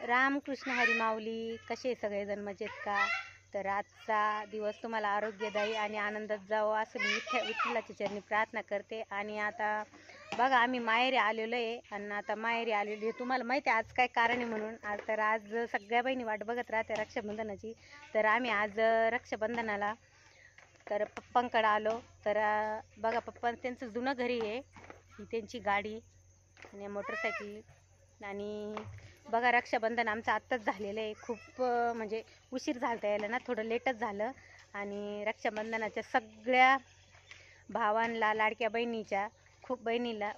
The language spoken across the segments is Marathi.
रामकृष्ण हरी माऊली. कसे सगळेजण मजेत का? तर आजचा दिवस तुम्हाला आरोग्यदायी आणि आनंदात जावो असं मी विठ्ठलाच्या चरणी प्रार्थना करते. आणि आता बघा आम्ही माहेरी आलेलो आहे आणि आता माहेरी आलेलो आहे. तुम्हाला माहिती आहे आज काय कारण आहे म्हणून. आज सगळ्या बहिणी वाट बघत राहते रक्षाबंधनाची. तर आम्ही आज रक्षाबंधनाला तर पप्पांकडे आलो. तर बघा पप्पा त्यांचं जुनं घरी आहे, त्यांची गाडी आणि मोटरसायकल. आणि बघा रक्षाबंधन आमचं आत्ताच झालेलं आहे. खूप म्हणजे उशीर झाला यायला ना, थोडं लेटच झालं. आणि रक्षाबंधनाच्या सगळ्या भावांना, लाडक्या बहिणीच्या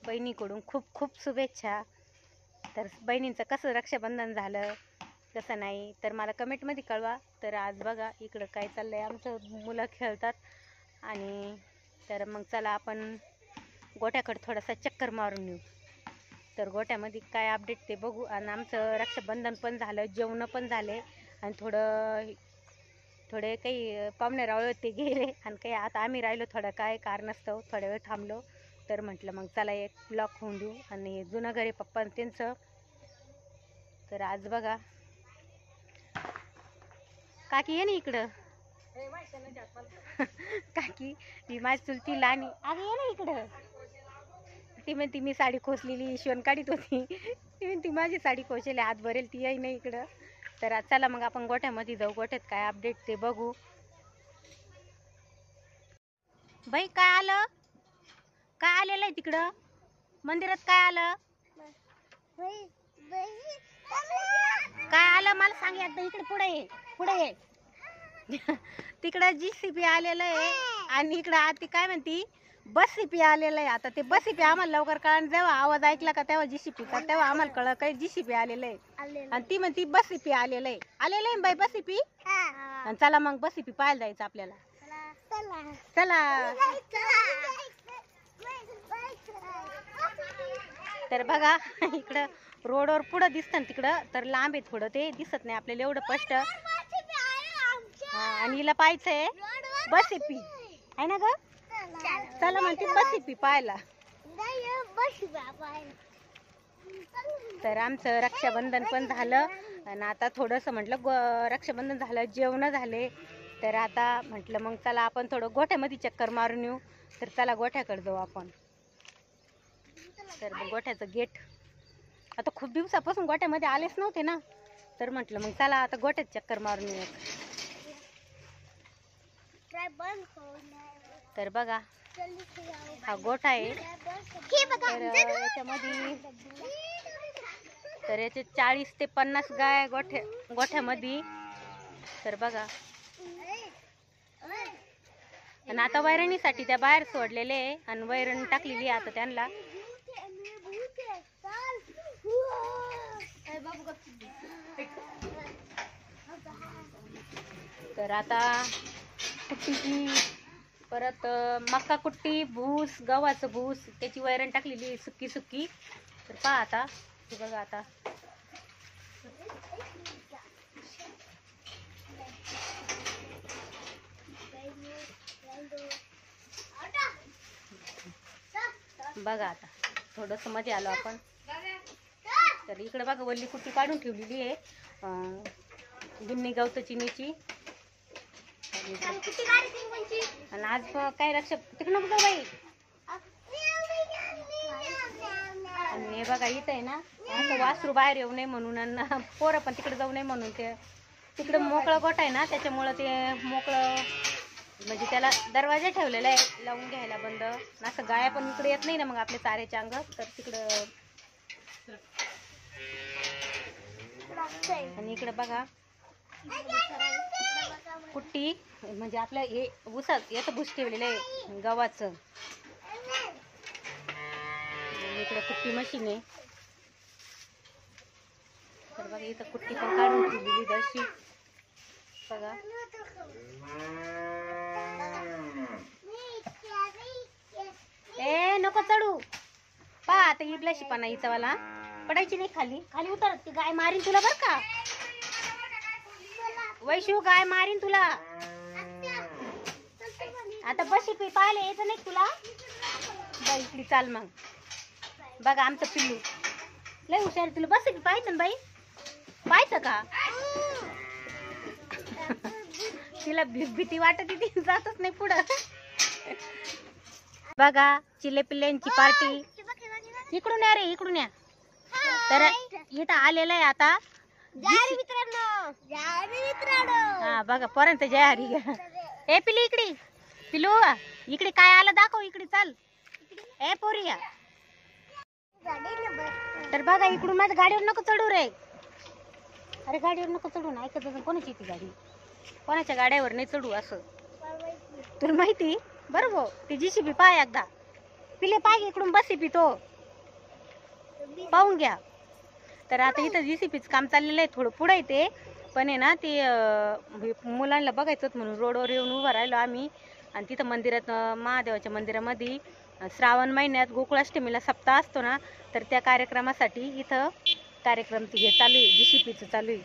बहिणीकडून खूप खूप शुभेच्छा. तर बहिणींचं कसं रक्षाबंधन झालं कसं नाही तर मला कमेंटमध्ये कळवा. तर आज बघा इकडं काय चाललं आहे, आमचं मुलं खेळतात. आणि तर मग चला आपण गोठ्याकडे थोडासा चक्कर मारून येऊ. तर गोठ्यामध्ये काय अपडेट ते बघू. आणि आमचं रक्षाबंधन पण झालं, जेवण पण झाले आणि थोडे काही पाहुणे रावळे ते गेले आणि काही आता आम्ही राहिलो. थोडं काय कारणास्तव थोड्या वेळ थांबलो. तर म्हटलं मग चला एक ब्लॉक होऊन देऊ. आणि जुनं घरी पप्पा त्यांचं. तर आज बघा काकी ये ना इकडं. काकी ही माझी चुलती लहानी. अगं ये ना इकडं. ती म्हणती मी साडी खोसलेली शिवण काढीत होती. ती म्हणती माझी साडी खोसेली हात भरेल, ती येई नाही इकडं. तर चला मग आपण गोठ्यामध्ये जाऊ, गोठ्यात काय अपडेट ते बघू. बाई काय आलं, काय आलेलं आहे तिकडं मंदिरात? काय आलं, काय आलं मला सांग एकदा. इकडे पुढे ये तिकडं JCB आलेलं आहे आणि इकडं आती काय म्हणती बस-CP आलेलं आहे. आता ते बस-CP आम्हाला लवकर कळलं. जेव्हा आवाज ऐकला का तेव्हा JCBचा, तेव्हा आम्हाला कळलं काय JCB आलेलं आहे. आणि ती म्हणती बस-CP आलेलं आहे बाई बस-CP. आणि चला मग बस-CP पाहायला जायचं आपल्याला. चला तर बघा इकडं रोडवर पुढं दिसतं तिकडं. तर लांब आहे थोडं, ते दिसत नाही आपल्याला एवढं स्पष्ट. आणि हिला पाहायचंय बस-CP आहे ना ग. चला म्हणते बस-CP पाहायला. तर आमचं रक्षाबंधन पण झालं आणि आता थोडंसं म्हटलं रक्षाबंधन झालं, जेवण झाले. तर आता म्हटलं मग चला आपण थोडं गोठ्यामध्ये चक्कर मारून येऊ. तर चला गोठ्याकडे जाऊ आपण. तर गोठ्याचं गेट आता खूप दिवसापासून गोठ्यामध्ये आलेच नव्हते ना, तर म्हटलं मग चला आता गोठ्यात चक्कर मारून येऊ. तर बघा हा गोठा आहे. तर याच्यामध्ये तर याचे 40 ते 50 गाय गोठ्यामध्ये. तर बघा आणि आता वैरणीसाठी त्या बाहेर सोडलेले आहे आणि वैरण टाकलेली आता त्यांना. तर आता कुट्टीची परत मका कुट्टी, भूस, गव्हाचं भूस, त्याची वैरण टाकलेली सुक्की. तर पहा आता हे बघा आता बघा आता थोडंसं मध्ये आलो आपण. तर इकडे बघा वल्ली कुट्टी काढून ठेवलेली आहे गिन्नी गवत चिनीची. आणि आज काय तिकडं बघा बाई. आणि हे बघा इथं आहे ना असं वासरू बाहेर येऊ नये म्हणून आणि पोरं पण तिकडे जाऊ नये म्हणून ते तिकडं मोकळं गोठा आहे ना, त्याच्यामुळं ते मोकळं म्हणजे त्याला दरवाजा ठेवलेला आहे लावून घ्यायला बंद. असं गाया पण इकडे येत नाही ना मग आपल्या चाऱ्याच्या अंग. तर तिकडं आणि इकडं बघा कुट्टी म्हणजे आपलं हे भुसात याचं भुस ठेवलेलं आहे गव्हाचं. इकडं कुट्टी मशीन आहे. तर बघा इथं कुट्टी पण काढून ठेवलेली दर्शी बघा. ए नको चढू. पा आता इबला शिपाना हिचा वाला पडायची नाही. खाली उतर, ती गाय मारीन तुला बर का वैशू. गाय मारीन तुला. आता बस-CP पाहायला यायचं नाही तुला बाई. इकडे चाल मग. बघा आमचं पिल्लू लय हुशार. तुला बस-CP पाहायचं ना बाई. पाहायचं का? तिला भीती वाटत ती जातच नाही पुढं. बघा चिल्ले पिल्ल्यांची पार्टी. इकडून या रे, इकडून या. तर इथं आलेलं आहे आता. हा बघा पोरांचं जय हरी. ए पिली इकडे, पिलू इकडे काय आलं दाखव, इकडे चाल. ए पोरिया. तर बघा इकडून माझ्या गाडीवर नको चढू रे. अरे गाडीवर नको चढू ना. ऐकत कोणाची ती गाडी? कोणाच्या गाड्यावर नाही चढू असं. तुला माहिती बरोबर. ती जीसीबी पाय एकदा. पिले पाय इकडून बसी पितो पाहून घ्या. तर आता इथं जीसीपीचं काम चाललेलं आहे. थोडं पुढं येते पण आहे ना ते मुलांना बघायचं होतं म्हणून रोडवर येऊन उभं राहिलो आम्ही. आणि तिथं मंदिरात, महादेवाच्या मंदिरामध्ये श्रावण महिन्यात गोकुळाष्टमीला सप्ताह असतो ना, तर त्या कार्यक्रमासाठी इथं कार्यक्रम हे चालू आहे. जीसीपीचं चालू आहे.